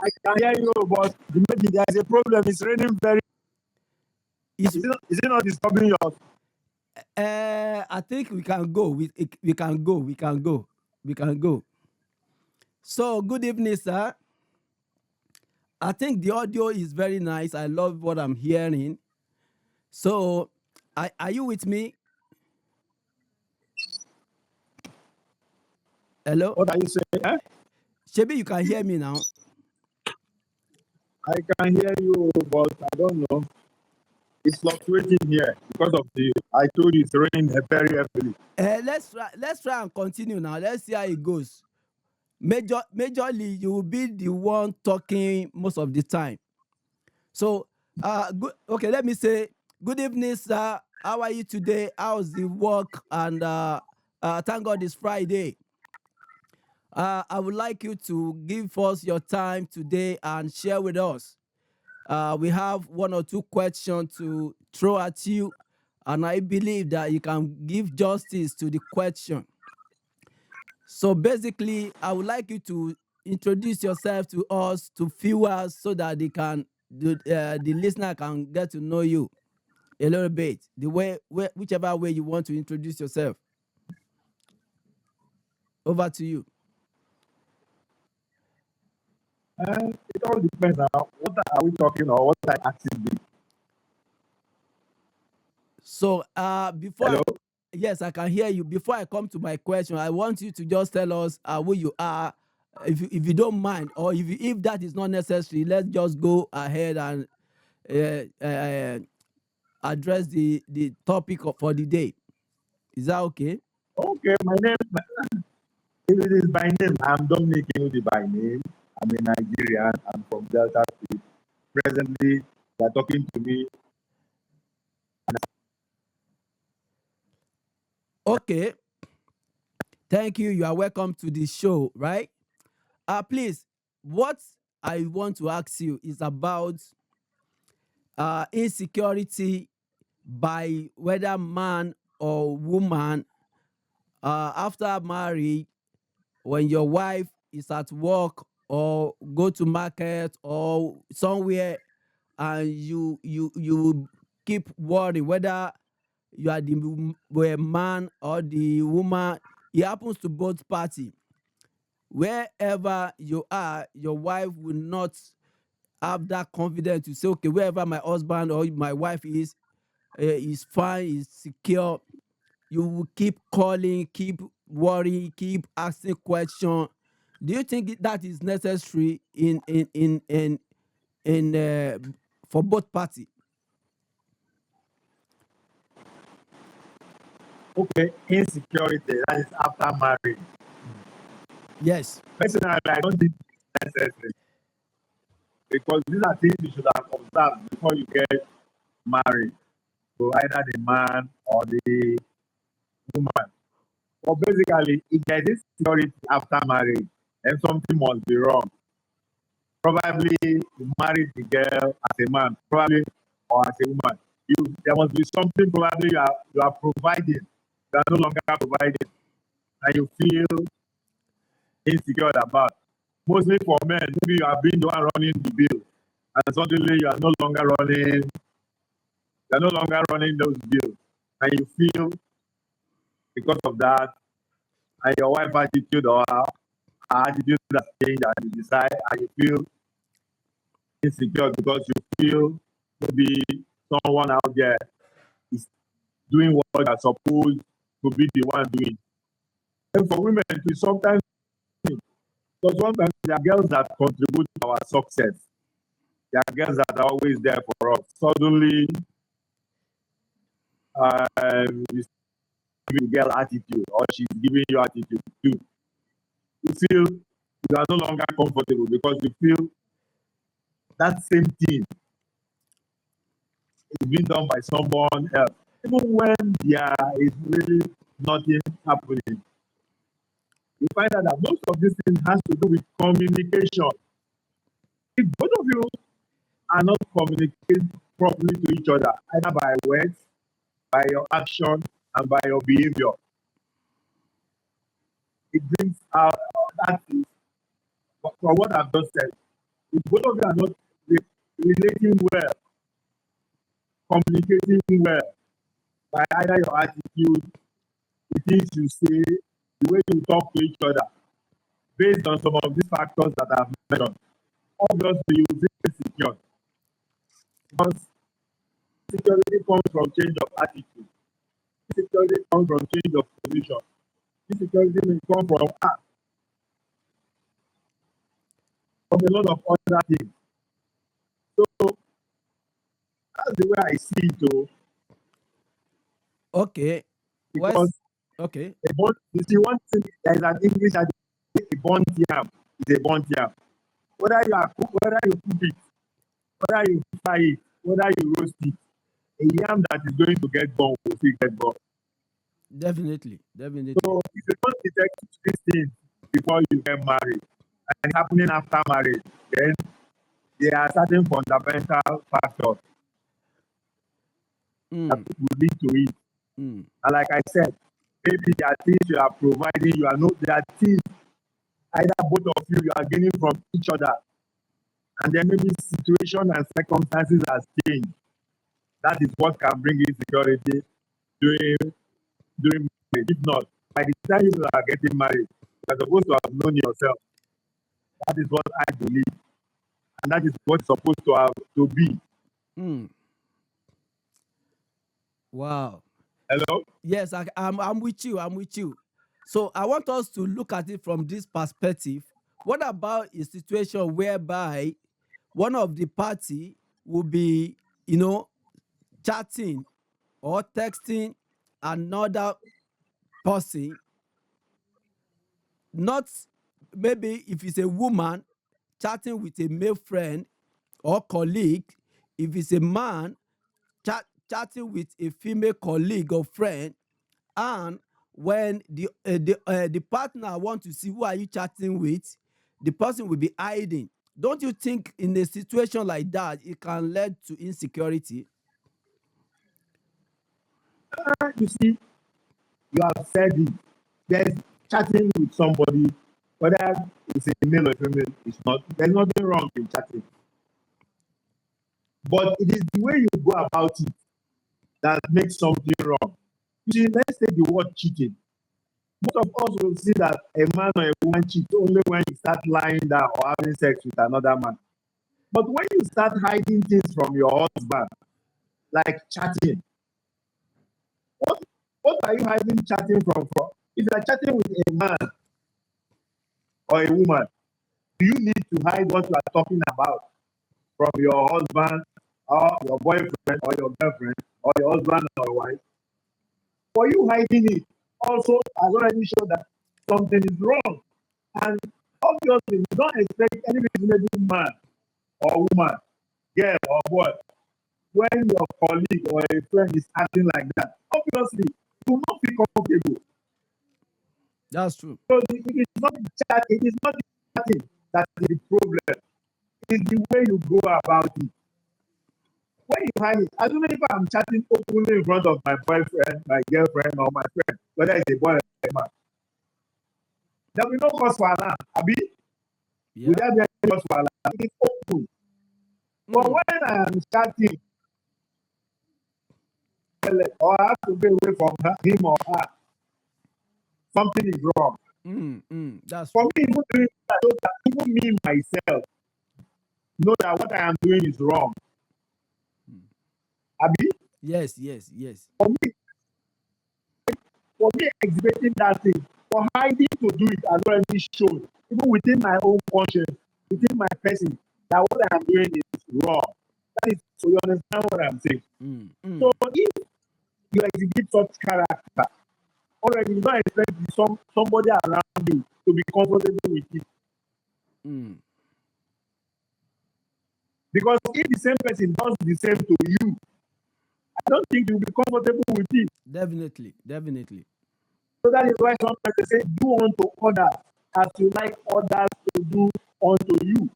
I can hear you, but maybe there is a problem. It's raining very. Is it not disturbing your? I think we can go. We can go. We can go. We can go. So, good evening, sir. I think the audio is very nice. I love what I'm hearing. So, are you with me? Hello? What are you saying? Eh? Shebi, you can hear me now. I can hear you, but I don't know. It's fluctuating here because of the. I told you it's raining very heavily. Let's try and continue now. Let's see how it goes. Majorly, you will be the one talking most of the time. So, good. Okay, let me say good evening, sir. How are you today? How's the work? And thank God it's Friday. I would like you to give us your time today and share with us. We have one or two questions to throw at you, and I believe that you can give justice to the question. So basically, I would like you to introduce yourself to us, to viewers, so that the listener can get to know you a little bit. Whichever way you want to introduce yourself. Over to you. It all depends on what are we talking or what I asking me. So before Hello? yes, I can hear you. Before I come to my question, I want you to just tell us who you are, if you don't mind, or if that is not necessary, let's just go ahead and address the topic for the day. Is that okay? Okay, my name. If it is by name, I'm Dominic Inudi by name. I'm a Nigerian. I'm from Delta State. Presently, they're talking to me. Okay. Thank you. You are welcome to the show, right? Please, what I want to ask you is about insecurity by whether man or woman after marriage, when your wife is at work or go to market or somewhere, and you keep worrying whether you are the man or the woman. It happens to both parties. Wherever you are, your wife will not have that confidence to say, okay, wherever my husband or my wife is fine, is secure. You will keep calling, keep worrying, keep asking questions. Do you think that is necessary in for both parties? Okay, insecurity, that is after marriage. Yes. Personally, I don't think it's necessary because these are things you should have observed before you get married. So either the man or the woman. But basically, if there is insecurity after marriage, then something must be wrong. Probably you married the girl as a man, probably, or as a woman. There must be something probably you are providing, you are no longer providing, and you feel insecure about. Mostly for men, maybe you have been the one running the bill, and suddenly you are no longer running those bills, and you feel because of that, and your wife attitude or her attitude has changed, and you decide, and you feel insecure because you feel maybe someone out there is doing what they're supposed to be the one doing. And for women too, sometimes because sometimes there are girls that contribute to our success. There are girls that are always there for us. Suddenly, you give girl attitude, or she's giving you attitude too. You feel you are no longer comfortable because you feel that same thing is being done by someone else. Even when there is really nothing happening, you find out that most of this thing has to do with communication. If both of you are not communicating properly to each other, either by words, by your action, and by your behavior, it brings out that is for what I've just said. If both of you are not relating well, communicating well, by either your attitude, the things you say, the way you talk to each other, based on some of these factors that I've mentioned, obviously you will feel insecure. Because insecurity comes from change of attitude. Insecurity comes from change of position. Insecurity may come from a lot of other things. So that's the way I see it, though. Okay. Because okay. you see, one thing, there is an English adage, a burnt yam is a burnt yam. Whether you cook it, whether you fry it, whether you roast it, a yam that is going to get burnt will still get burnt. Definitely. So if you don't detect these things before you get married, and happening after marriage, then there are certain fundamental factors that will lead to it. And like I said, maybe there are things you are providing, there are things either both of you are gaining from each other, and then maybe situation and circumstances has changed. That is what can bring insecurity during marriage. If not, by the time you are getting married, you are supposed to have known yourself. That is what I believe, and that is what it's supposed to be. Wow. Hello? Yes, I'm with you. I'm with you. So I want us to look at it from this perspective. What about a situation whereby one of the party will be, chatting or texting another person, not maybe if it's a woman chatting with a male friend or colleague, if it's a man chatting with a female colleague or friend, and when the partner want to see who are you chatting with, the person will be hiding. Don't you think in a situation like that it can lead to insecurity? You see, you have said it. There's chatting with somebody, whether it's a male or female, there's nothing wrong in chatting. But it is the way you go about it that makes something wrong. You see, let's take the word cheating. Most of us will see that a man or a woman cheats only when you start lying down or having sex with another man. But when you start hiding things from your husband, like chatting, what are you hiding chatting from? If you are chatting with a man or a woman, do you need to hide what you are talking about from your husband or your boyfriend or your girlfriend or your husband or your wife? For you hiding it also has already shown that something is wrong. And obviously, you don't expect any reasonable man or woman, girl or boy, when your colleague or a friend is acting like that, obviously, you will not feel comfortable. That's true. So it is not the chatting that is the problem. It is the way you go about it. When you hide it, I don't know if I'm chatting openly in front of my boyfriend, my girlfriend, or my friend, whether it's a boy or a man. There will be no cause for alarm. Abi? Yeah. Will there be any cause for alarm? It is open. But when I am chatting, or I have to be away from him or her, something is wrong. That's For true. me, even doing that, so that even me myself know that what I am doing is wrong. Abi? Yes. For me, exhibiting that thing, for hiding to do it has already shown, even within my own conscience, within my person, that what I am doing is wrong. That is, so you understand what I'm saying. So if you exhibit such character, already you don't expect somebody around you to be comfortable with it. Because if the same person does the same to you, I don't think you'll be comfortable with it. Definitely. So that is why some people say, do unto others as you like others to do unto you.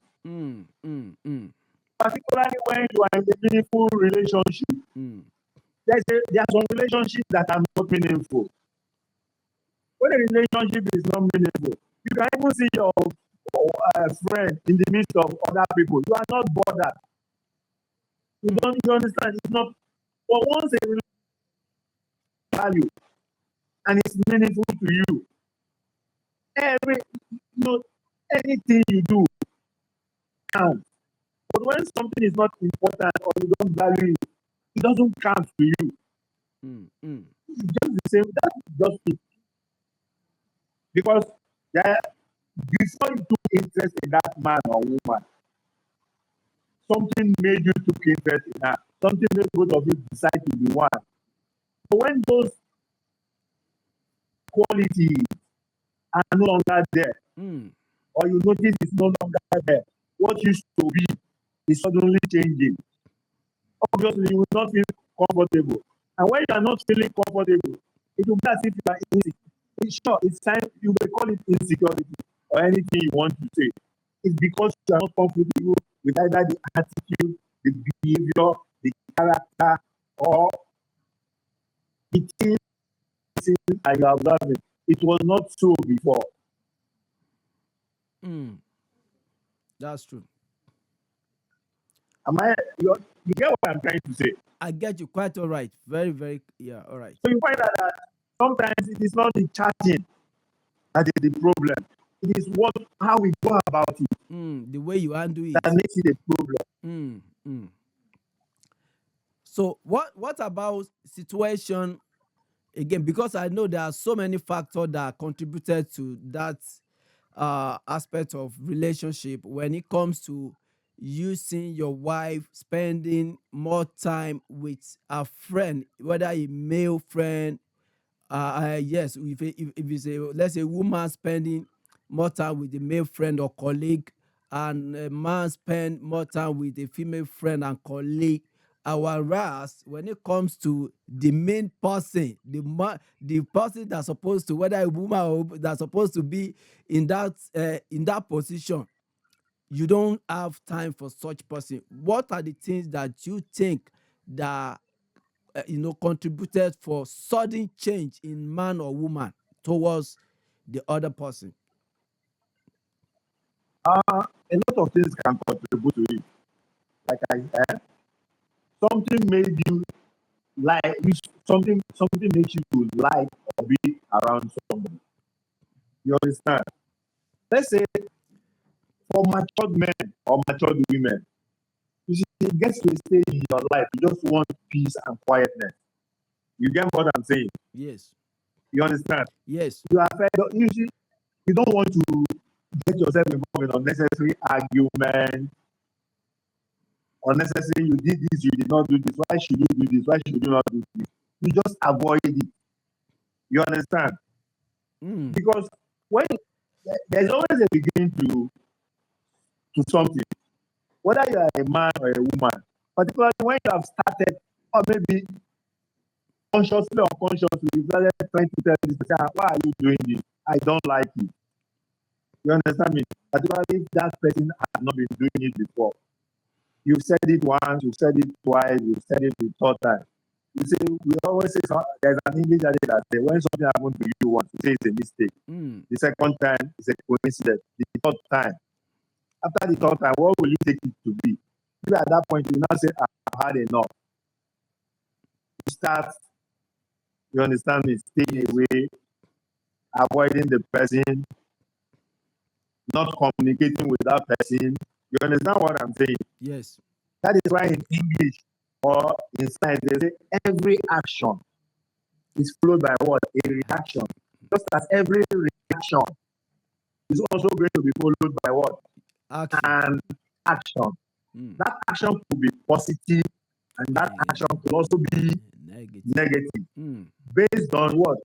Particularly when you are in a meaningful relationship. There are some relationships that are not meaningful. When a relationship is not meaningful, you can even see your friend in the midst of other people. You are not bothered. You understand? It's not. But once a relationship value and it's meaningful to you, every you know anything you do counts. But when something is not important or you don't value it, it doesn't count to you. It's just the same. That's just it. Because before you took interest in that man or woman, something made you took interest in her. Something made both of you decide to be one. But when those qualities are no longer there, or you notice it's no longer there, what used to be is suddenly changing. Obviously, you will not feel comfortable. And when you are not feeling comfortable, it will be as if you are insecure. Sure, it's time you may call it insecurity or anything you want to say. It's because you are not comfortable with either the attitude, the behavior, the character, or the things that you are observing. It was not so before. That's true. You get what I'm trying to say? I get you quite all right. Very, very, yeah, all right. So you find that sometimes it is not the chatting that is the problem. It is how we go about it. The way you handle it. That makes it a problem. So what about situation again? Because I know there are so many factors that contributed to that aspect of relationship when it comes to you seeing your wife spending more time with a friend, whether a male friend, yes, if it's a, let's say, woman spending more time with a male friend or colleague, and a man spend more time with a female friend and colleague. Whereas when it comes to the main person, the person that's supposed to, whether a woman or that's supposed to be in that position, you don't have time for such person. What are the things that you think that contributed for sudden change in man or woman towards the other person? A lot of things can contribute to it. Like I said, something made you something makes you to like or be around somebody. You understand? Let's say for matured men or matured women, you see, it gets to a stage in your life, you just want peace and quietness. You get what I'm saying? Yes. You understand? Yes. You are fed up. You don't want to get yourself involved in unnecessary argument. Unnecessary, you did this, you did not do this. Why should you do this? Why should you not do this? You just avoid it. You understand? Because when there's always a beginning to something, whether you are a man or a woman, particularly when you have started, or maybe consciously or unconsciously, you started trying to tell this person, why are you doing this? I don't like it. You understand me? Particularly if that person has not been doing it before. You've said it once, you've said it twice, you've said it the third time. You say, we always say, there's an English adage that says, when something happens to you once, you say it's a mistake. The second time, it's a coincidence. The third time, after the third time, what will you take it to be? Maybe at that point, you now say, I've had enough. You start, you understand me, staying away, avoiding the person, not communicating with that person. You understand what I'm saying? Yes. That is why in English or in science, they say every action is followed by what? A reaction. Just as every reaction is also going to be followed by what? Action. An action. That action could be positive and that action could also be negative. Based on what?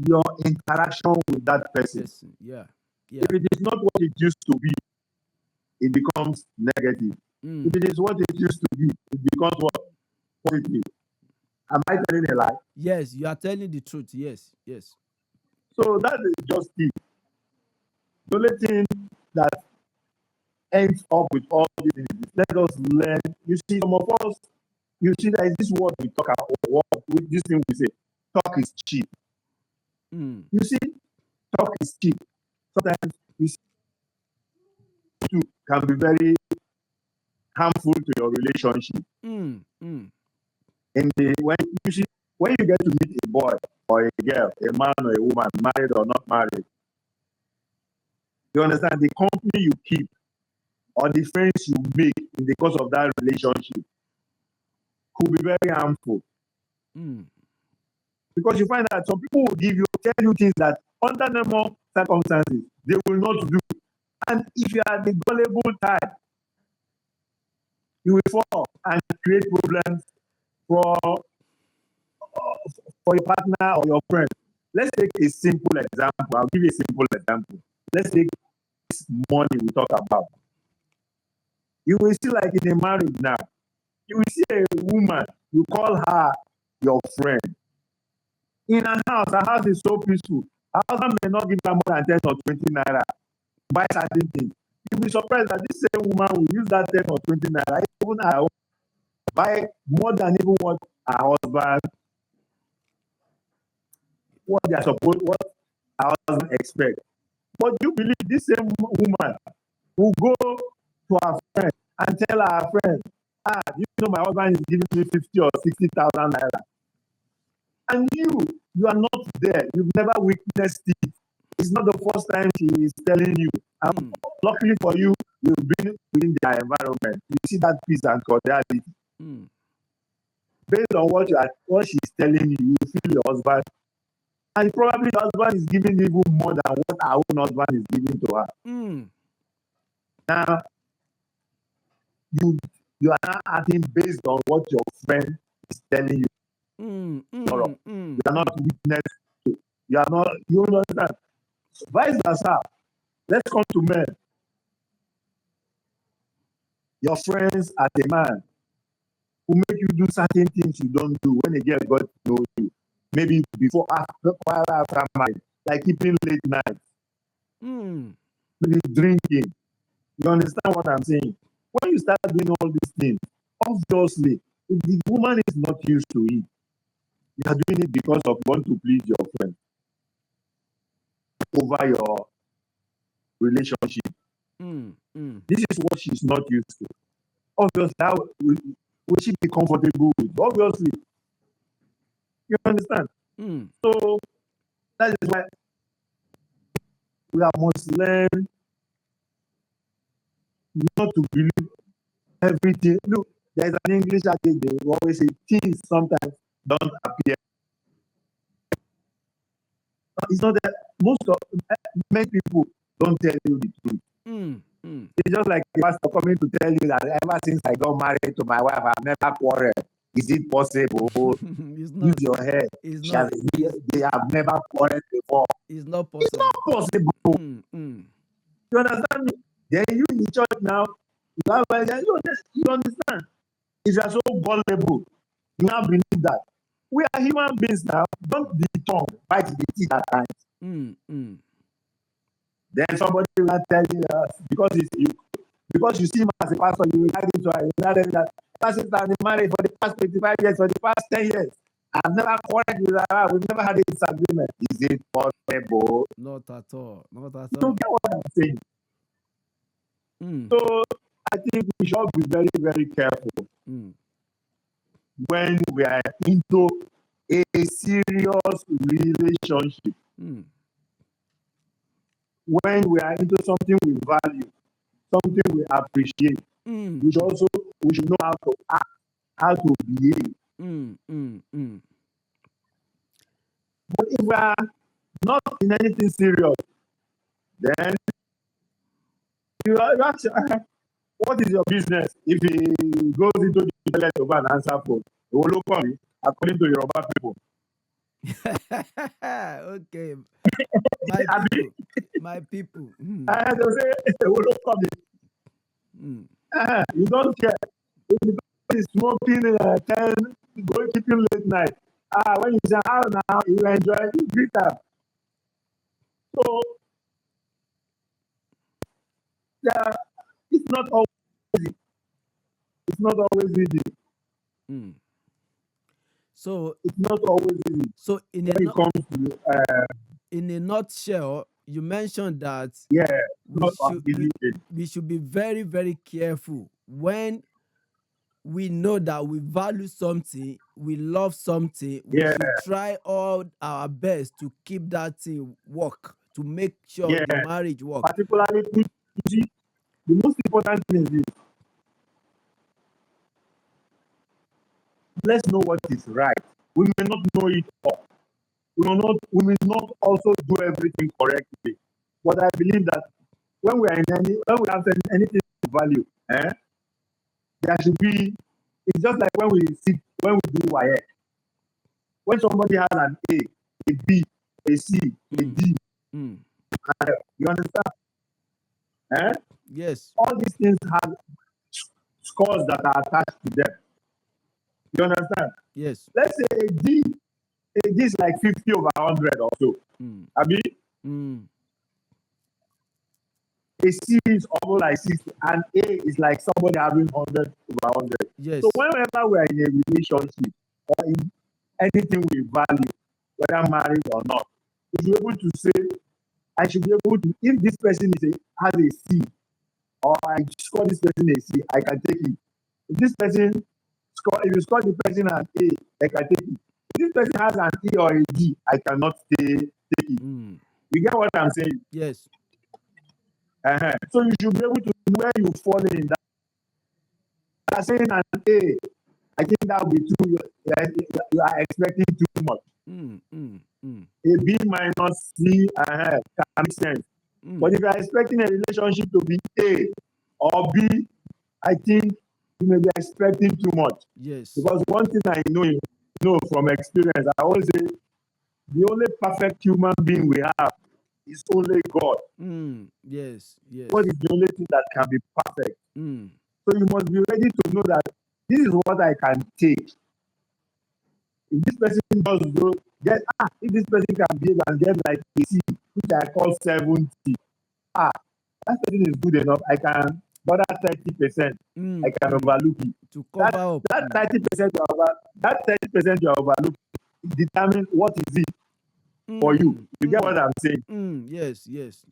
Your interaction with that person. Yeah. If it is not what it used to be, it becomes negative. If it is what it used to be, it becomes what? Positive. Am I telling a lie? Yes, you are telling the truth. Yes. So that is just it. The only thing that ends up with all these things is let us learn. You see, some of us, you see, there is this word we talk about, with this thing we say, talk is cheap. You see, talk is cheap. Sometimes you see can be very harmful to your relationship. In the when you get to meet a boy or a girl, a man or a woman, married or not married, you understand the company you keep or the friends you make in the course of that relationship could be very harmful. Because you find that some people will tell you things that under normal circumstances they will not do. And if you are the gullible type, you will fall and create problems for your partner or your friend. Let's take a simple example. I'll give you a simple example. Let's take this money we talk about. You will see, like in a marriage now, you will see a woman, you call her your friend. In her house is so peaceful. Her husband may not give her more than 10 or 20 naira. Buy certain things. You'll be surprised that this same woman will use that 10 or 20 naira, even her own, buy more than even what her husband, what her husband expects. But you believe this same woman will go to her friend and tell her friend, you know my husband is giving me 50 or 60,000 naira. And you are not there. You've never witnessed it. It's not the first time she is telling you. And luckily for you, you've been within their environment. You see that peace and cordiality. Based on what she's telling you, you feel your husband. And probably the husband is giving even more than what our own husband is giving to her. Now, you are now acting based on what your friend is telling you. You are not witness to. You understand. So vice versa. Let's come to men. Your friends as a man who make you do certain things you don't do when a girl got to know you. Maybe before, after marriage, like keeping late nights. Maybe drinking. You understand what I'm saying? When you start doing all these things, obviously, if the woman is not used to it, you are doing it because of want to please your friend over your relationship. This is what she's not used to. Obviously, how will she be comfortable with? Obviously. You understand? So that is why we must learn not to believe everything. Look, there's an English adage they always say things sometimes don't appear. It's not that many people don't tell you the truth. It's just like a pastor coming to tell you that ever since I got married to my wife, I've never quarreled. Is it possible? Use your head. They have never quarreled before. It's not possible. It's not possible. You understand me? Then you in the church now, you understand. If you are so gullible, you now believe that. We are human beings now. Don't be tongue, bite the teeth at times. Then somebody will tell you because you see him as a pastor, you will tell him that person has been married for the past 25 years, for the past 10 years. I've never quarreled with her. We've never had a disagreement. Is it possible? Not at all. Not at You all. get what I'm saying? So I think we should be very, very careful when we are into a serious relationship. When we are into something we value, something we appreciate, we should know how to act, how to behave. But if we are not in anything serious, then you ask, what is your business? If he goes into the toilet to go and answer phone, he will look on me, according to Yoruba people. Okay. My people. They'll say, they will look on me. You don't care. If the person is smoking 10, going keeping late night. When you say, how now, you enjoy it, you greet them. So, it's not always easy. It's not always easy. So it's not always easy. So when it comes to in a nutshell, you mentioned that we Not an should easy thing. we should be very, very careful when we know that we value something, we love something, we Yeah, should try all our best to keep that thing work, to make sure yeah. the marriage work. Particularly, you see, the most important thing is this. Let's know what is right. We may not know it all. We may not also do everything correctly. But I believe that when we are when we have anything to value, there should be. It's just like when we do WAEC. When somebody has an A, B, a C, a Mm, D, mm. you understand? Eh? Yes, All these things have scores that are attached to them. You understand? yes. Let's say a D is like 50 over 100 or so. Mm, I mean, mm. a C is almost like 60, and A is like somebody having 100 over 100. So Yes. whenever we are in a relationship or in anything we value, whether married or not, we should be able to say, I should be able to, if this person has a C, or I score this person a C, I can take it. If this person if you score the person an A, I can take it. If this person has an E or a D, I cannot take it. Mm. You get what I'm saying? Yes. So you should be able to know where you fall in that. You are saying an A, I think that will be too, you are expecting too much. Mm, mm, mm, A B minus C can make sense. But mm. if you are expecting a relationship to be A or B, I think you may be expecting too much. Yes. Because one thing I know from experience, I always say the only perfect human being we have is only God. Mm. Yes. Yes. God is the only thing that can be perfect. Mm. So you must be ready to know that this is what I can take. If this person does if this person can behave and get like a C, which I call 70, that person is good enough. I can, but that 30%, I Mm. can Mm. overlook it. To That cover up. that Mm. 30% that 30% you are overlooking determines what is it for you. Mm. You get Mm. what I'm saying? Mm. Yes. Yes.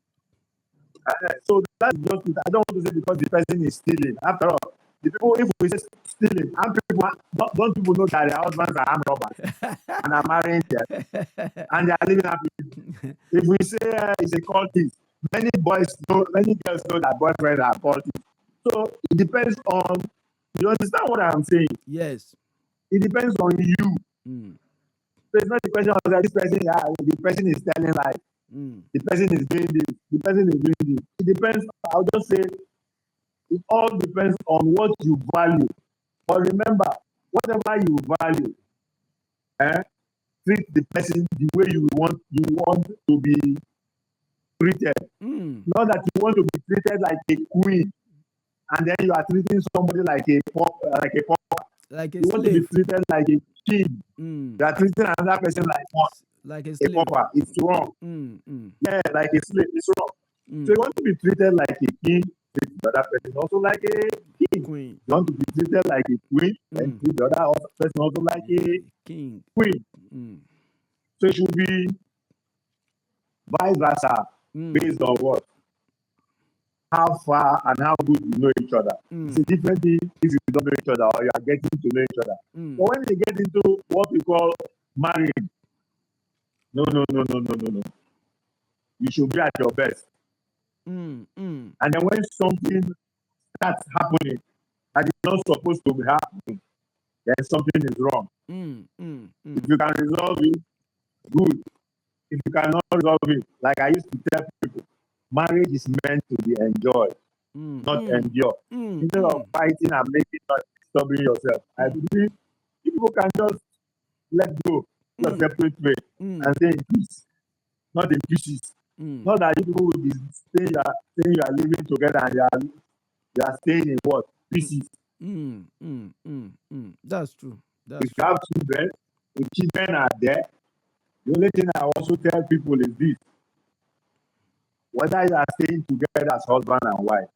So that's just it. I don't want to say because the person is stealing. After all, the people, if we say stealing, and people don't people know that their husbands are armed robbers and are marrying them and they are living happily. If we say it's a cultist, many girls know that boyfriends are cultists. So it depends on. You understand what I'm saying? Yes. It depends on you. Mm. So it's not the question of that the person is telling lies. Mm. The person is doing this. The person is doing this. It depends. I'll just say it all depends on what you value. But remember, whatever you value, treat the person the way you want to be treated. Mm. Not that you want to be treated like a queen, and then you are treating somebody like a pauper. Like a You want to be slave. treated like a king. Mm. You are treating another person like what? Like a A slave. pauper. It's wrong. Mm. Mm. Yeah, like a slave. It's wrong. So Mm. you want to be treated like a king, treat the other person also like a king. Queen. You want to be treated like a queen, and Mm. treat the other person also like a King. queen. Mm. So it should be vice versa, Mm. based on what? How far and how good you know each other. It's a Mm. different thing if you don't know each other or you are getting to know each other. Mm. But when you get into what we call marriage, no, no, no, no, no, no, no. You should be at your best. Mm. Mm. And then when something starts happening that is not supposed to be happening, then something is wrong. Mm. Mm. If Mm. you can resolve it, good. If you cannot resolve it, like I used to tell people, marriage is meant to be enjoyed, Mm. not Mm. endured. Mm. Instead of Mm. fighting and making noise, disturbing yourself, I Mm. believe people can just let go your Mm. separate way Mm. and stay in peace, not in pieces. Mm. Not that you people will be saying you are living together and you are staying in what? Pieces. Mm. Mm. Mm. Mm. That's true. If That's you true. have children, if children are there, the only thing I also tell people is this: whether you are staying together as husband and wife,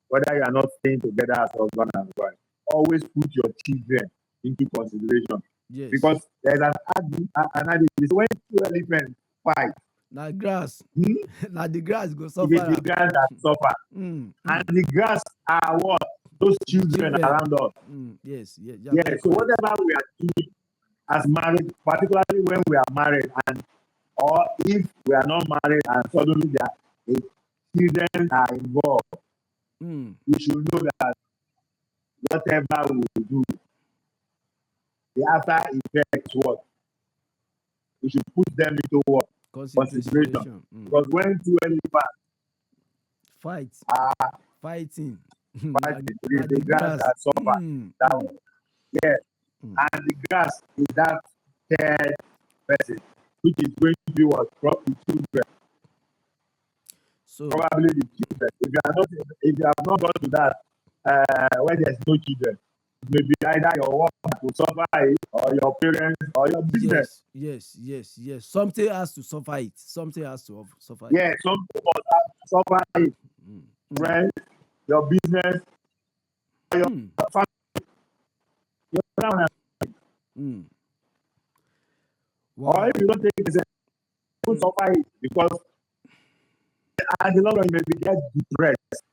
whether you are not staying together as husband and wife, always put your children into consideration. Yes. Because there's an adage when two elephants fight, na grass. Hmm? Na the grass go It is suffer the am. grass that suffer. And the grass are what? Those The children children. around us. Yes, yes, you are Yeah, very so correct. whatever we are doing as married, particularly when we are married, and or if we are not married and suddenly there are children are involved, Mm. we should know that whatever we do, the after effect is what? We should put them into what? Consideration. Consideration. Because when two elephants Fight. are Fighting. fighting, it Na is the the grass grass. that suffer. That one. Yeah. And the grass is that third person, which is going to be what? Probably children. So Probably the children. If you have not got to that, when there's no children, it may be either your work will suffer it, or your parents, or your business. yes. Something has to suffer it. Something has to suffer it. Yeah, some people have to suffer it. Friends, your business, or your family. Your family. Or Wow. if you don't take it, you will suffer it because at the long run you may be get depressed.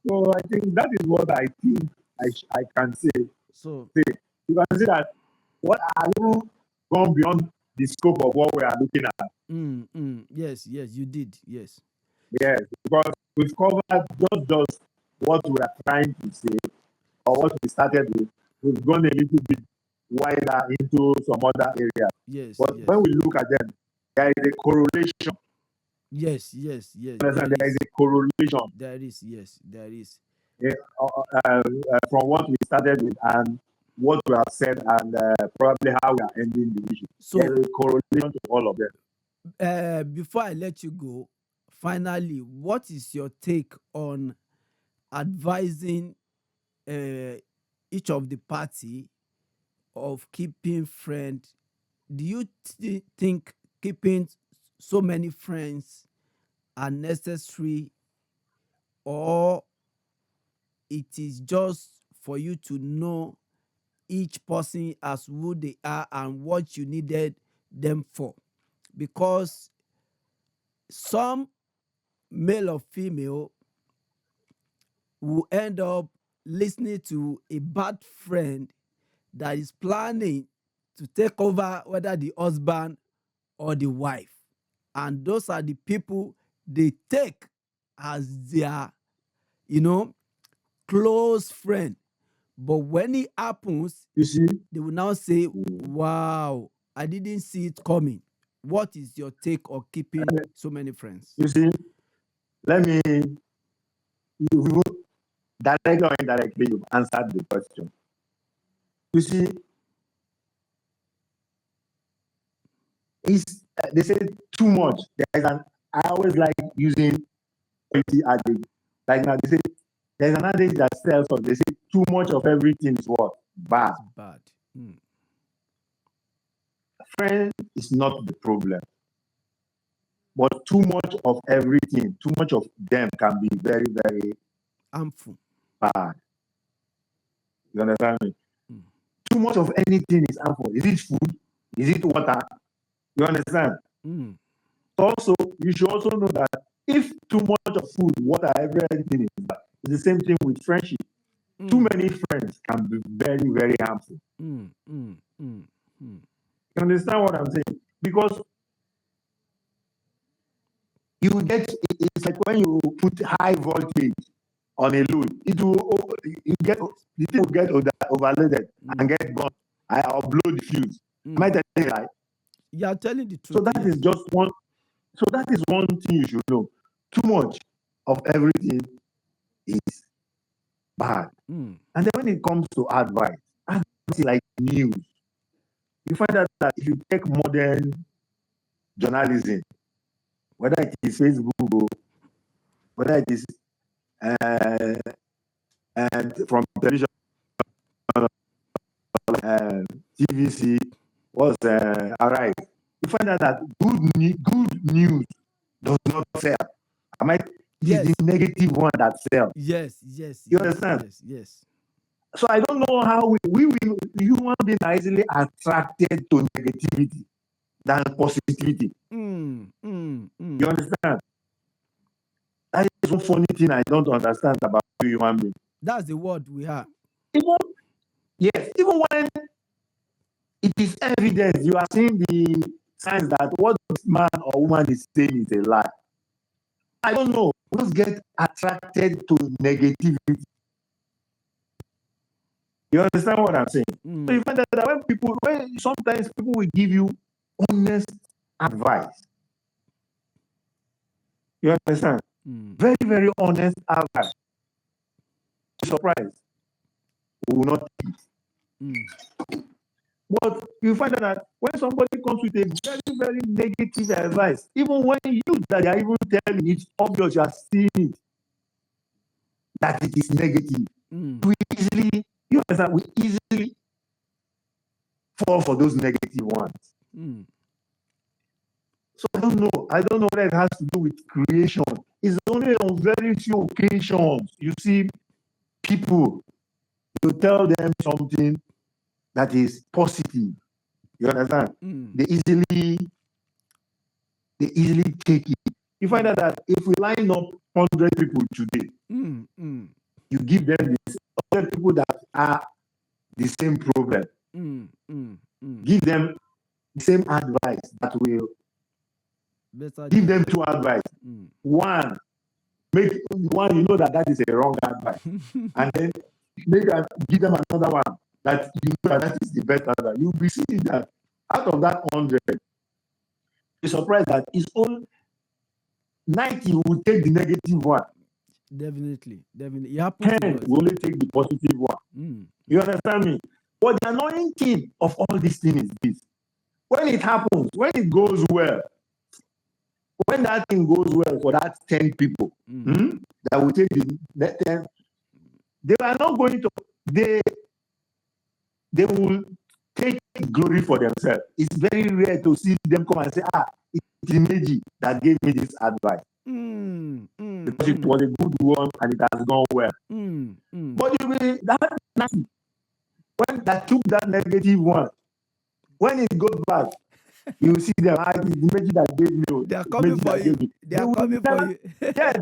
So I think that is what I think I can say. So You can see that what are you gone beyond the scope of what we are looking at. yes, you did. Yes. Yes, because we've covered just what we are trying to say or what we started with. We've gone a little bit wider into some other areas. Yes. But when we look at them, there is a correlation. Yes. There is a correlation. There is. Yes, there is. From what we started with and what we have said and probably how we are ending the issue. So there is a correlation to all of them. Before I let you go, finally, what is your take on advising each of the party of keeping friends? Do you think keeping so many friends are necessary, or it is just for you to know each person as who they are and what you needed them for? Because some male or female will end up listening to a bad friend that is planning to take over whether the husband or the wife. And those are the people they take as their, close friend. But when it happens, You see, they will now say, wow, I didn't see it coming. What is your take on keeping so many friends? you see, let me, you directly or indirectly, you've answered the question. You see, they say too much. I always like using quality adage. Like now, they say there's an adage that tells us, they say too much of everything is what? Bad. It's bad. Friend is not the problem. But too much of everything, too much of them can be very, very harmful. Bad. You understand me? Too much of anything is harmful. Is it food? Is it water? You understand? Also, you should also know that if too much of food, water, everything is bad, it's the same thing with friendship. Too many friends can be very, very harmful. You understand what I'm saying? Because you get, it's like when you put high voltage on a load, it will, the thing will get overloaded and get burned. I'll blow the fuse. Am I telling you right? You are telling the truth. So that is just one. So that is one thing you should know. Too much of everything is bad. And then when it comes to advice is like news. You find out that if you take modern journalism, whether it is Facebook, whether it is and from television, TVC, was arrived. You find out that good news does not sell. Am I? Yes. It's the negative one that sells. Yes. You understand? Yes. So I don't know how we human beings are easily attracted to negativity. than positivity. You understand? That is one funny thing I don't understand about human beings. That's the word we have. Even when it is evidence, you are seeing the signs that what this man or woman is saying is a lie. I don't know. We just get attracted to negativity. You understand what I'm saying? So you find that when sometimes people will give you honest advice. You understand? Very, very honest advice. You're surprised. We will not take it. But you find that when somebody comes with a very, very negative advice, even when you that they are even telling it's obvious, you are seeing it, that it is negative. You understand, we easily fall for those negative ones. So I don't know what it has to do with creation. It's only on very few occasions you see people, you tell them something that is positive. You understand? They easily take it. You find out that if we line up 100 people today, you give them this 100 people that are the same problem. Give them the same advice that will give them two advice. One, you know that is a wrong advice. And then give them another one that you know that is the best advice. You'll be seeing that out of that 100, you're surprised that it's all 90 will take the negative one. Definitely. 10 will only take the positive one. You understand me? But the annoying thing of all these things is this. When it happens, when it goes well, when that thing goes well for that 10 people, that will take the 10, they are not going to, they will take glory for themselves. It's very rare to see them come and say, it's Imeji that gave me this advice. Because it was a good one and it has gone well. But when that took that negative one, when it goes back, you see them, it's the Imeji that gave me. They are coming for you. They are coming for you. Yeah,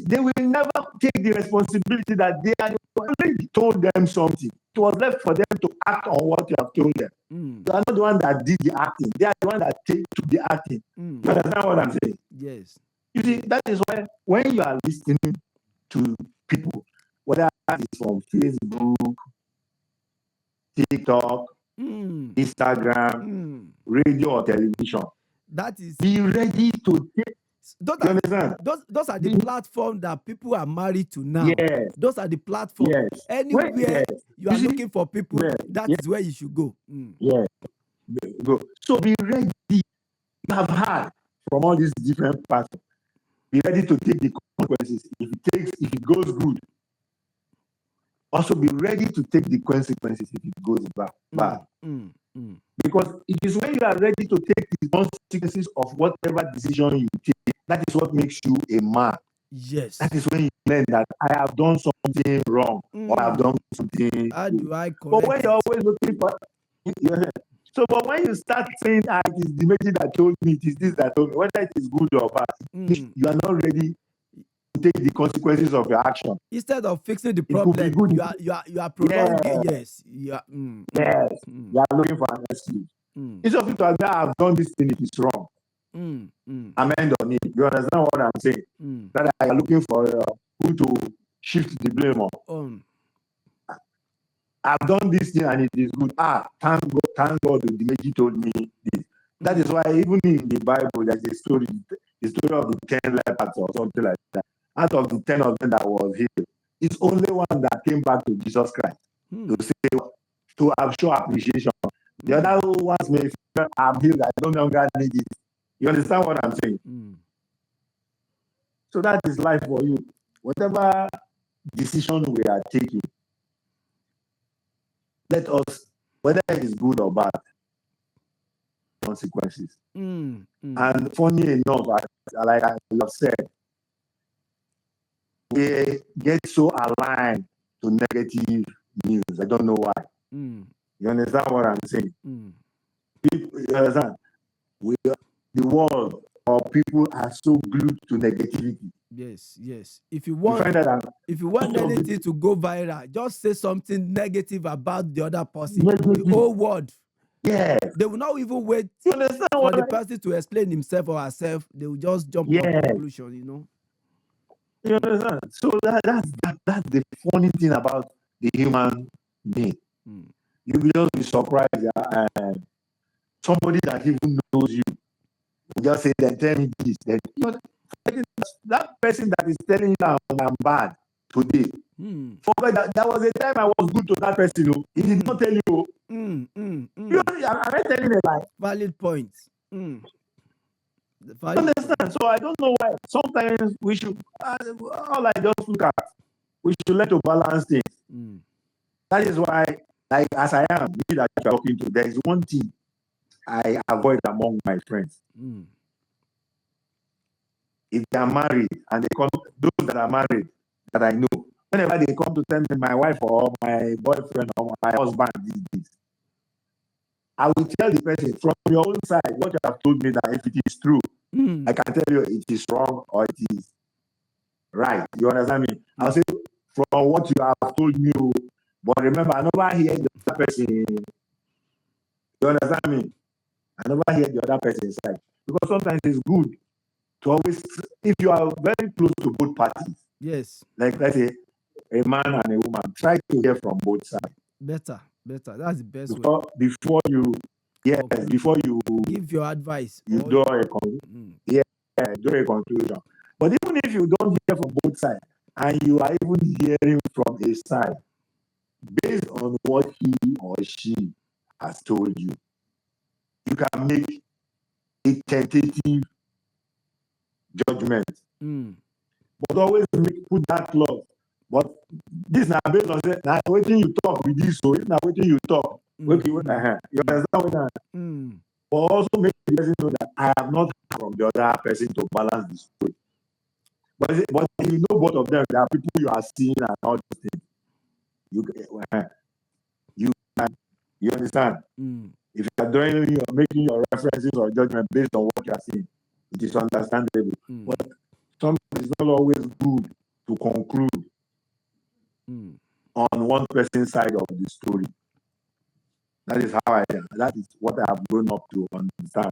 they will never take the responsibility that they had already told them something. It was left for them to act on what you have told them. You are not the one that did the acting. They are the one that took the acting. You understand what I'm saying? Yes. You see, that is why when you are listening to people, whether it's from Facebook, TikTok, Instagram, radio or television, that is, be ready to take. Those are the platforms that people are married to now. Yes. Those are the platforms. Yes. Anywhere you are looking for people, that is where you should go. Yes. Go. So be ready. You have heard from all these different platforms. Be ready to take the consequences. If it goes good, also be ready to take the consequences if it goes bad. Because it is when you are ready to take the consequences of whatever decision you take, that is what makes you a man. Yes. That is when you learn that I have done something wrong or I have done something. How do I correct But when you're always looking for, but when you start saying, it is the message that told me, it is this that told me, whether it is good or bad, you are not ready to take the consequences of your action. Instead of fixing the problem, you are prolonging. Yes. You are looking for an excuse. Instead of people that have done this thing, it is wrong. Amend on it. You understand what I'm saying? That I are looking for who to shift the blame on. I've done this thing and it is good. Thank God the Meji told me this. That is why even in the Bible there's a story, the story of the 10 lepers or something like that. Out of the 10 of them that was healed, it's only one that came back to Jesus Christ to say, to show appreciation. The other ones may feel, I'm healed, I don't longer need it. You understand what I'm saying? So that is life for you. Whatever decision we are taking, let us, whether it is good or bad, consequences. And funny enough, like I have said, we get so aligned to negative news. I don't know why. You understand what I'm saying? You understand? The world or people are so glued to negativity. Yes, yes. If you You want, find that if you want most of anything the to go viral, just say something negative about the other person. The negative, whole world, yes. they will not even wait You understand for what the I person to explain himself or herself. They will just jump to a yes. conclusion, you know. You understand? So that's the funny thing about the human being. Mm. You will just be surprised that somebody that even knows you will just say, then tell me this. Then you know, that person that is telling you I'm bad today. Forget that was a time I was good to that person. He did not tell you. You know, I'm not telling a lie. Valid point. Understand? So I don't know why. Sometimes we should, all I just look at, we should learn to balance things. That is why, like as I am, me that you're talking to, there is one thing I avoid among my friends. If they are married and they come, those that are married that I know, whenever they come to tell me my wife or my boyfriend or my husband did this, I will tell the person from your own side what you have told me that if it is true, I can tell you it is wrong or it is right. You understand me? I'll say from what you have told me, but remember, I never hear the other person. You understand me? I never hear the other person's side. Because sometimes it's good to always, if you are very close to both parties, yes, like let's say a man and a woman, try to hear from both sides. Better. That's the best way. Before you, yes, conclude. before you Give your advice. you draw a draw a conclusion. But even if you don't hear from both sides, and you are even hearing from a side, based on what he or she has told you, you can make a tentative judgment. But always put that clause. But this now based on say, now waiting you talk with this, so if now waiting you talk, you understand what I'm But also make the person know that I have not heard from the other person to balance the story. But if you know both of them, there are people you are seeing and all these things. You understand? If you are doing making your references or judgment based on what you are seeing, it is understandable. But sometimes it's not always good to conclude on one person's side of the story. That is how that is what I have grown up to understand.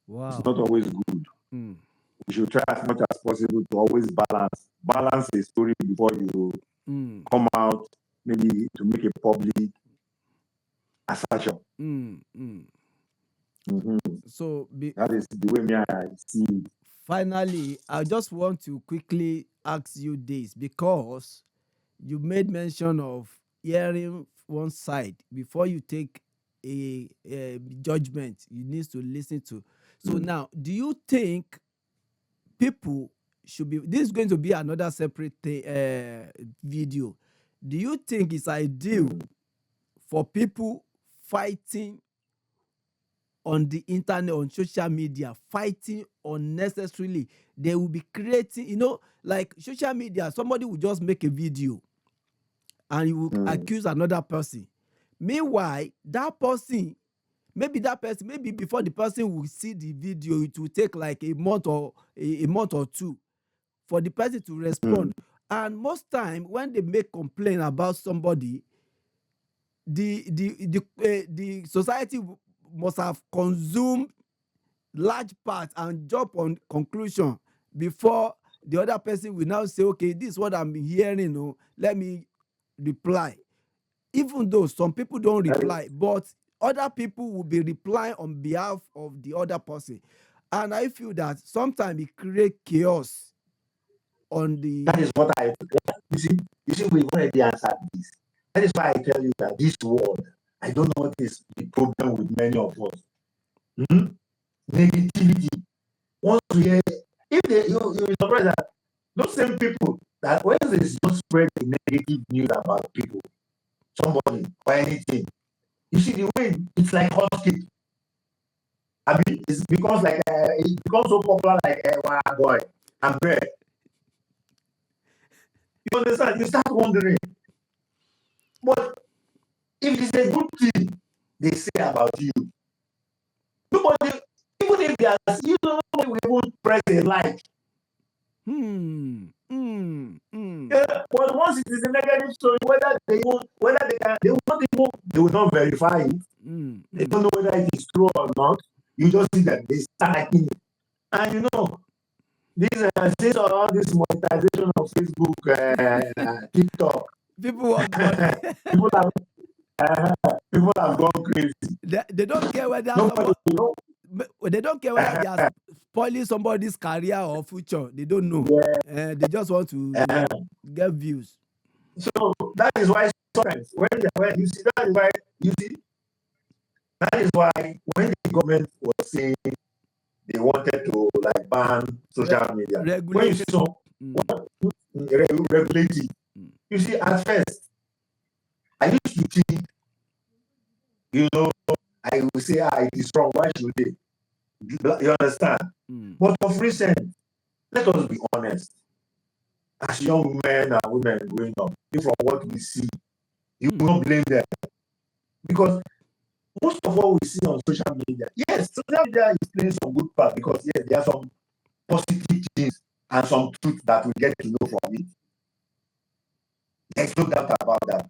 Wow. It's not always good. We should try as much as possible to always balance the story before you come out, maybe to make a public assertion. So that is the way me I see it. Finally, I just want to quickly ask you this, because you made mention of hearing one side before you take a judgment. You need to listen to. So now, do you think people should be? This is going to be another separate video. Do you think it's ideal for people fighting on the internet, on social media, fighting unnecessarily? They will be creating, like social media, somebody will just make a video and you will accuse another person. Meanwhile, that person, maybe before the person will see the video, it will take like a month or a month or two for the person to respond. And most time when they make complaint about somebody, the society must have consumed large part and jump on conclusion before the other person will now say, okay, this is what I'm hearing, let me reply. Even though some people don't reply, but other people will be replying on behalf of the other person. And I feel that sometimes it creates chaos on the... That is what you see, we've already answered this. That is why I tell you that this world, I don't know what is the problem with many of us. Negativity. Once we hear, you'll be surprised that those same people that when they just spread the negative news about people, somebody or anything, you see the way it's like hospital. I mean, it becomes so popular like wow, boy, I'm bread. You understand? You start wondering. But if it's a good thing they say about you, nobody, even if they are, you don't know, we won't press a like. Yeah, but once it is a negative story, whether they can, they will not verify it. They don't know whether it is true or not. You just see that they start liking it, and you know this since all this monetization of Facebook, TikTok, People want money. people have people have gone crazy. They don't care whether Nobody, someone, they don't care whether they are spoiling somebody's career or future. They don't know. yeah. They just want to get views. So that is why sometimes when you see, that is why you see, that is why when the government was saying they wanted to like ban social media, when you see some regulate it, you see at first I used to think, you know, I will say, it is wrong. Why should they? You understand? But of recent, let us be honest. As young men and women growing up, from what we see, you will not blame them. Because most of what we see on social media, yes, social media is playing some good part because, yes, there are some positive things and some truth that we get to know from it. There's no doubt about that.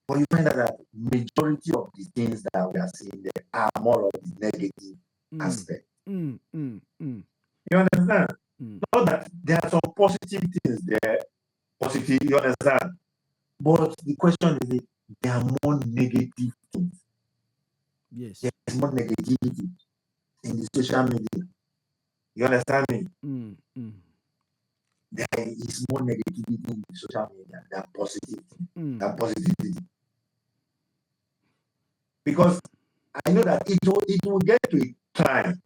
But you find out that majority of the things that we are seeing there are more of the negative aspect. You understand? Not that there are some positive things there, positive, you understand? But the question is, there are more negative things. Yes. There's more negativity in the social media. You understand me? There is more negativity in the social media than positivity. Because I know that it will get to a time.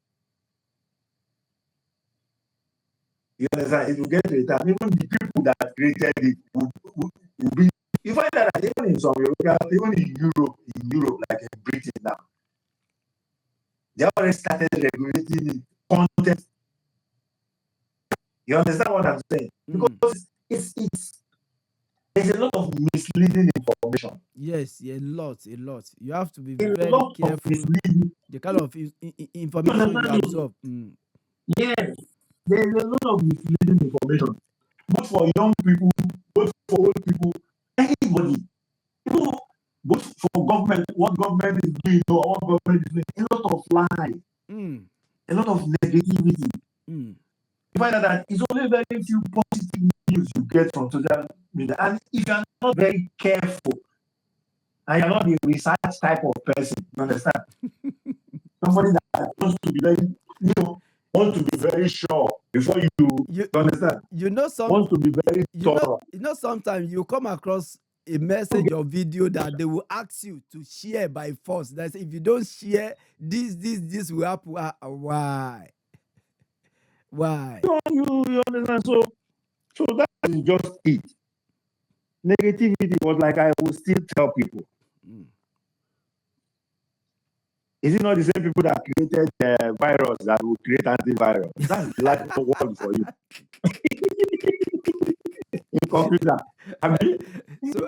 You understand? It will get to a time. Even the people that created it will be. You find that even in some even in Europe, like in Britain now, they already started regulating the content. You understand what I'm saying? Because it's there's a lot of misleading information. Yes, a lot. You have to be very careful. The kind of information you absorb. Yes, there's a lot of misleading information, both for young people, both for old people, anybody. Both for government, what government is doing or what government is doing, a lot of lies, a lot of negativity. You find out that it's only very few positive news you get from social media, and if you are not very careful, and you're not a research type of person, you understand? Somebody that wants to be very, want to be very sure before you understand. Want to be very thorough. Sometimes you come across a message or video that they will ask you to share by force. That's if you don't share, this will happen. Why? You understand? So that is just it. Negativity was like I will still tell people. Is it not the same people that created the virus that will create antivirus? That's the life of the world for you. In computer. So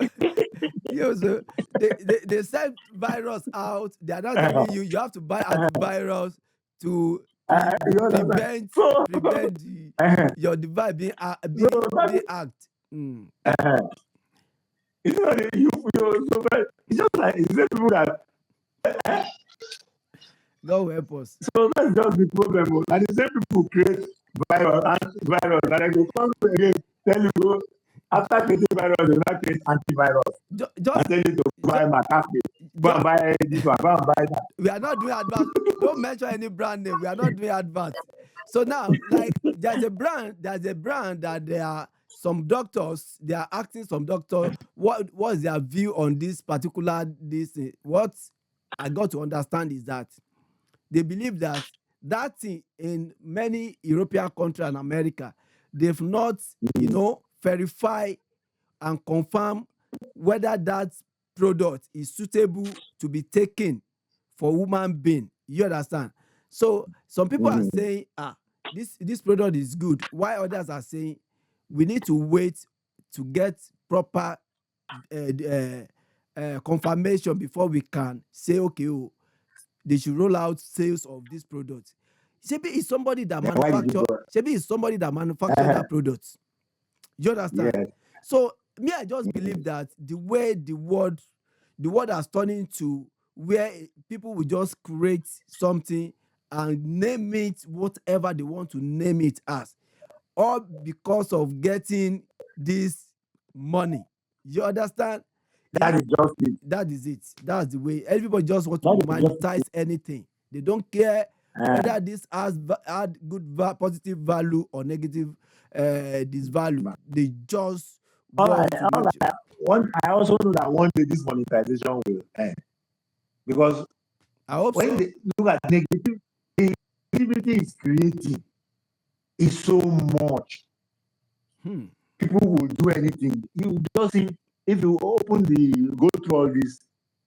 they send virus out. They are not telling you. You have to buy antivirus to prevent your device being hacked. It's not it's just like it's the people that God help us. So that's just the problem. And the same people create antivirus, and then they come again, tell you, after creating virus, they now create antivirus. Just tell you to buy McAfee, go and buy this one, go and buy that. We are not doing advert. Don't mention any brand name. We are not doing advert. So now, like, there's a brand that there are some doctors, they are asking some doctor what's their view on this particular this. What I got to understand is that they believe that thing in many European countries and America, they've not, verify and confirm whether that product is suitable to be taken for human being. You understand? So some people are saying, this product is good, while others are saying we need to wait to get proper confirmation before we can say, okay, oh, they should roll out sales of this product. Maybe it's somebody that Then why did you manufacture. go? Maybe it's somebody that manufacture that product. You understand? Yes. So me, I just believe that the way the world has turned into where people will just create something and name it whatever they want to name it as, all because of getting this money. You understand? That It, is just it. that is it. That's the way everybody just want to That is just monetize anything. They don't care uh, whether this has add good positive value or negative this value. They just want to make sure. I also know that one day this monetization will end because I hope when so. they look at negativity is creating is so much. People will do anything. You just see if you go through all these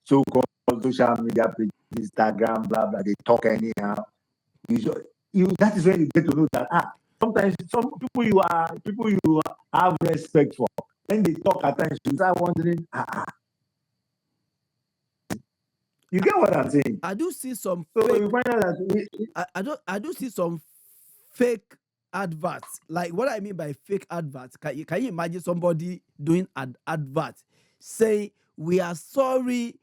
so-called social media pages, Instagram, blah blah, they talk anyhow. That is when you get to know that sometimes some people you have respect for, when they talk at times you start wondering you get what I'm saying. I do see some So fake. you find out that I do see some fake adverts. Like what I mean by fake adverts, can you imagine somebody doing an advert saying, we are sorry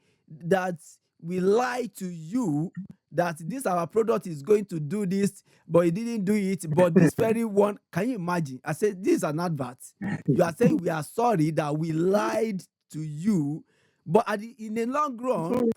that we lied to you that this our product is going to do this, but it didn't do it, but this very one. Can you imagine? I said, this is an advert. You are saying we are sorry that we lied to you, but in the long run,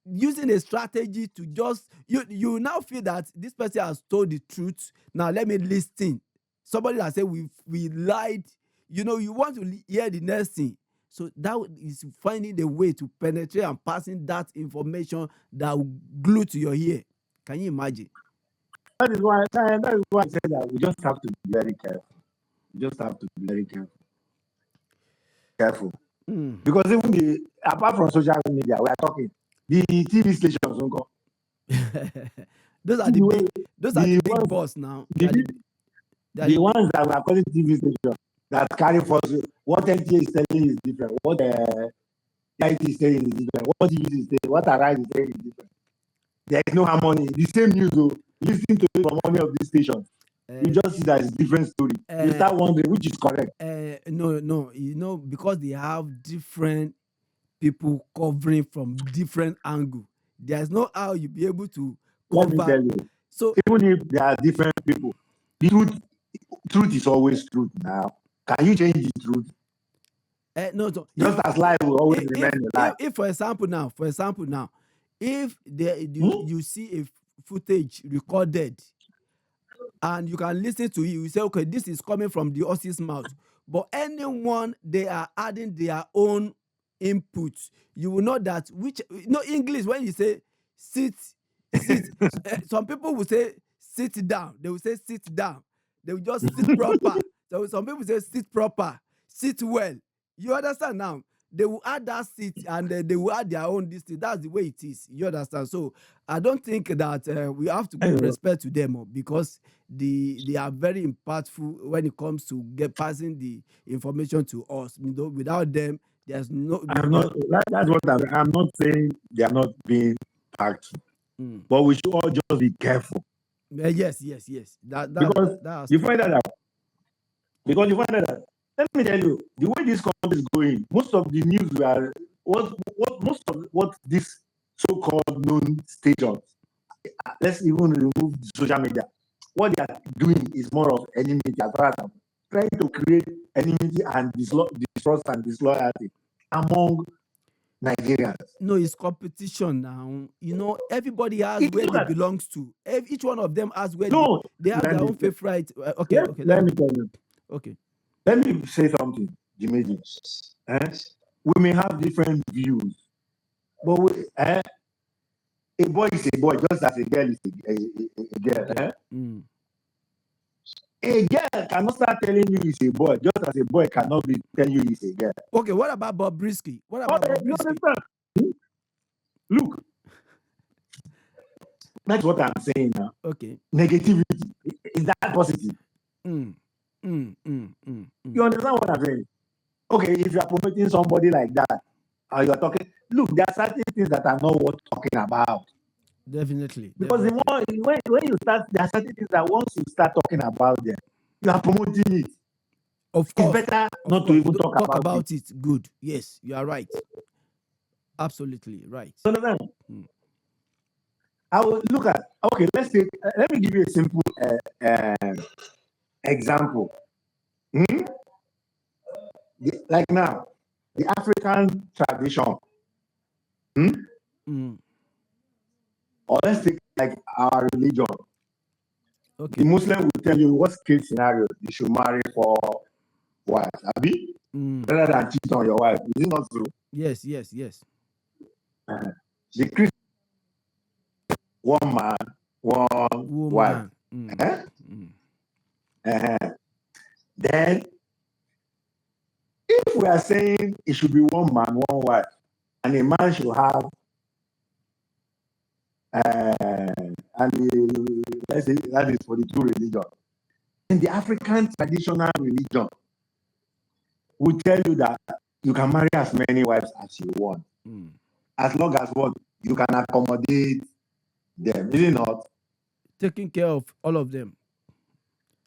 using a strategy to just you now feel that this person has told the truth. Now let me listen. Somebody that said we lied. You want to hear the next thing. So that is finding the way to penetrate and passing that information that will glue to your ear. Can you imagine? that is why I said that we just have to be very careful. We just have to be very careful. Because even apart from social media, we are talking the TV stations, uncle. Those are the big boss now. The ones that were calling TV stations that carry force. What NTA is telling is different. What IT is saying is different. What TV is saying, what Arise is saying is different. There is no harmony. The same news, though, listening to it from any of these stations, you just see that it's different story. You start wondering which is correct. No, because they have different people covering from different angle. There's no how you be able to Let me cover. tell you, So even if there are different people, the truth is always truth now. Can you change the truth? no, Just as life will always remain a lie. If for example now, if you see a footage recorded and you can listen to it, you say, okay, this is coming from the horse's mouth. But anyone, they are adding their own input. You will know that English, when you say sit, some people will say sit down. They will say sit down. They will just sit proper. So some people say sit proper, sit well. You understand now? They will add that seat and they will add their own distance. That's the way it is. You understand? So I don't think that we have to give respect to them because they are very impactful when it comes to passing the information to us. Without them, there's no. That's what I'm not saying. They are not being impactful, but we should all just be careful. Yes. Because you find that out. Because you find that. Let me tell you, the way this country is going, most of the news most of what this so-called known stations, let's even remove the social media. What they are doing is more of enmity, as far as I'm trying to create enmity and distrust and disloyalty among Nigerians. No, it's competition now. Everybody has where they belongs to. Each one of them has where they have their own favorite. Okay. Let me tell you. Okay. Let me say something, Jimmy. We may have different views, but a boy is a boy, just as a girl is a girl. A girl cannot start telling you he's a boy, just as a boy cannot be telling you he's a girl. Okay, what about Bobrisky? Look, that's what I'm saying now. Okay. Negativity, is that positive? You understand what I'm saying? Okay, if you are promoting somebody like that, you are talking. Look, there are certain things that are not worth talking about. Definitely. Because when you start, there are certain things that once you start talking about them, you are promoting it. Of course. It's better not to even talk about it. Good. Yes, you are right. Absolutely right. So, I will look at, okay, let me give you a simple example. Like now, the African tradition, or let's take like our religion. Okay. The Muslim will tell you what's case scenario you should marry for wives, Abi? Rather than cheat on your wife. Is it not true? Yes. The Christian, one man, one wife. Then, if we are saying it should be one man, one wife, and a man should have, let's say that is for the two religion. In the African traditional religion, we tell you that you can marry as many wives as you want, as long as what you can accommodate them. Is it not? Taking care of all of them.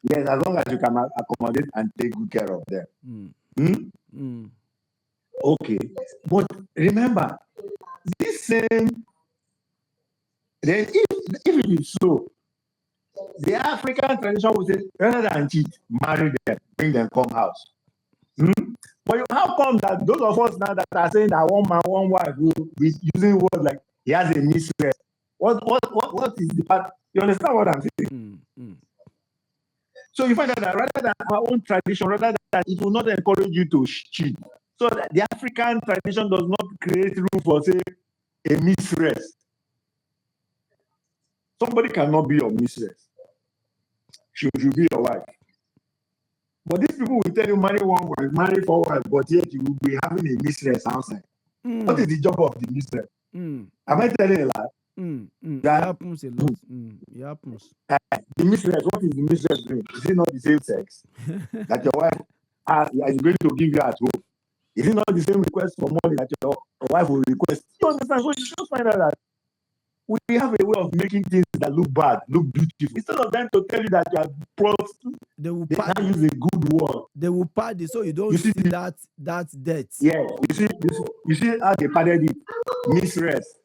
Yes, as long as you can accommodate and take good care of them. Okay, but remember, this same, then if it is so, the African tradition would say, rather than cheat, marry them, bring them come house. But how come that those of us now that are saying that one man, one wife will be using words like he has a mistress? What is the part? You understand what I'm saying? So you find out that rather than our own tradition, rather than it will not encourage you to cheat. So that the African tradition does not create room for, say, a mistress. Somebody cannot be your mistress. She should be your wife. But these people will tell you marry one wife, marry four wives, but yet you will be having a mistress outside. What is the job of the mistress? Am I telling you a lie? It happens a lot. It happens. The mistress, what is the mistress doing? Is it not the same sex that your wife is going to give you at home? Is it not the same request for money that your wife will request? You understand? So you just find out that we have a way of making things that look bad, look beautiful. Instead of them to tell you that you are prostitute, they now use a good word. They will pad it so you don't see that debt. Yeah, you see how they padded it. Mistress.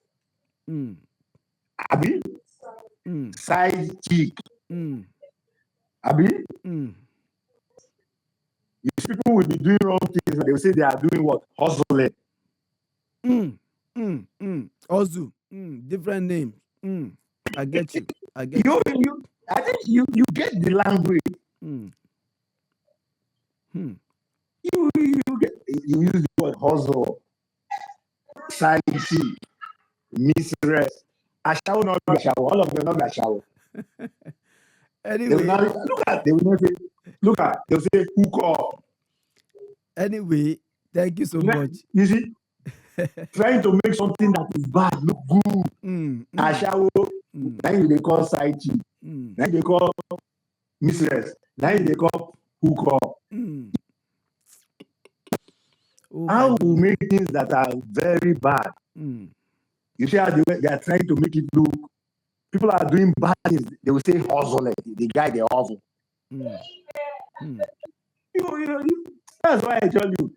Abi? Side chick. Abi? These people will be doing wrong things and they will say they are doing what? Hustling. Ozu. Different names. I get you. I think you get the language. You use the word hustle, side chick, mistress. Ashawo not ashawo. All of them not ashawo. Anyway, they will say hook up. Anyway, thank you so much. You see, trying to make something that is bad look good. Ashawo, then they call side chick, then they call mistress, then they call hook up. How we make things that are very bad? You see how they are trying to make it look. People are doing bad things. They will say hustle. The guy they hustle. That's why I tell you,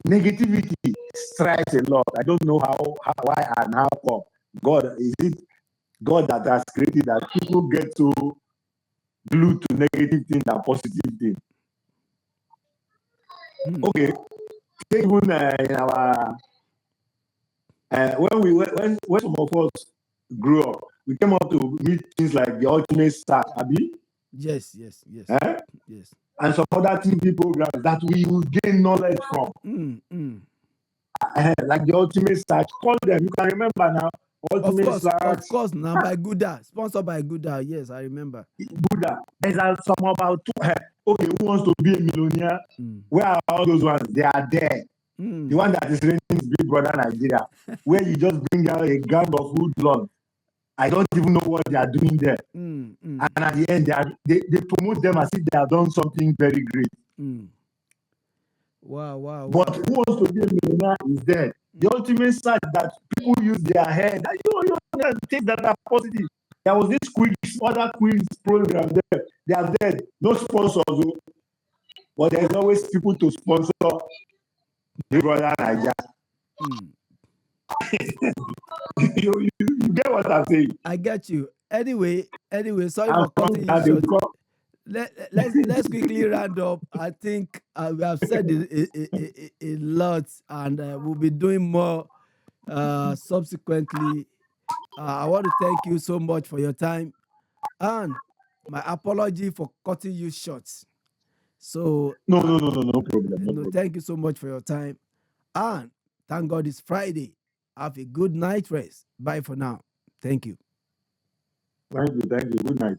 negativity strikes a lot. I don't know why and how come. Is it God that has created that people get so glued to negative things than positive things? Okay, even in our when some of us grew up, we came up to meet things like the ultimate search, Abi? Yes. Yes. And some other TV programs that we will gain knowledge from. Like the ultimate search. Call them. You can remember now. Ultimate search. Of course, now by Gouda. Sponsored by Gouda. Yes, I remember. Gouda. There's some about okay, who wants to be a millionaire? Where are all those ones? They are there. The one that is raining is Big Brother Nigeria, where you just bring out a gang of hoodlums. I don't even know what they are doing there. And at the end, they promote them as if they have done something very great. Wow. But who wants to be a millionaire is there. The ultimate search that people use their head. And you things that are positive. There was this other quiz program there. They are dead. No sponsors, but there's always people to sponsor Big Brother Naija. You get what I'm saying? I get you. Anyway, sorry for cutting you short. Let's quickly round up. I think we have said a lot, and we'll be doing more subsequently. I want to thank you so much for your time, and my apology for cutting you short. So No problem. No problem. thank you so much for your time, and thank God it's Friday. Have a good night rest. Bye for now. Thank you. Thank you. Good night.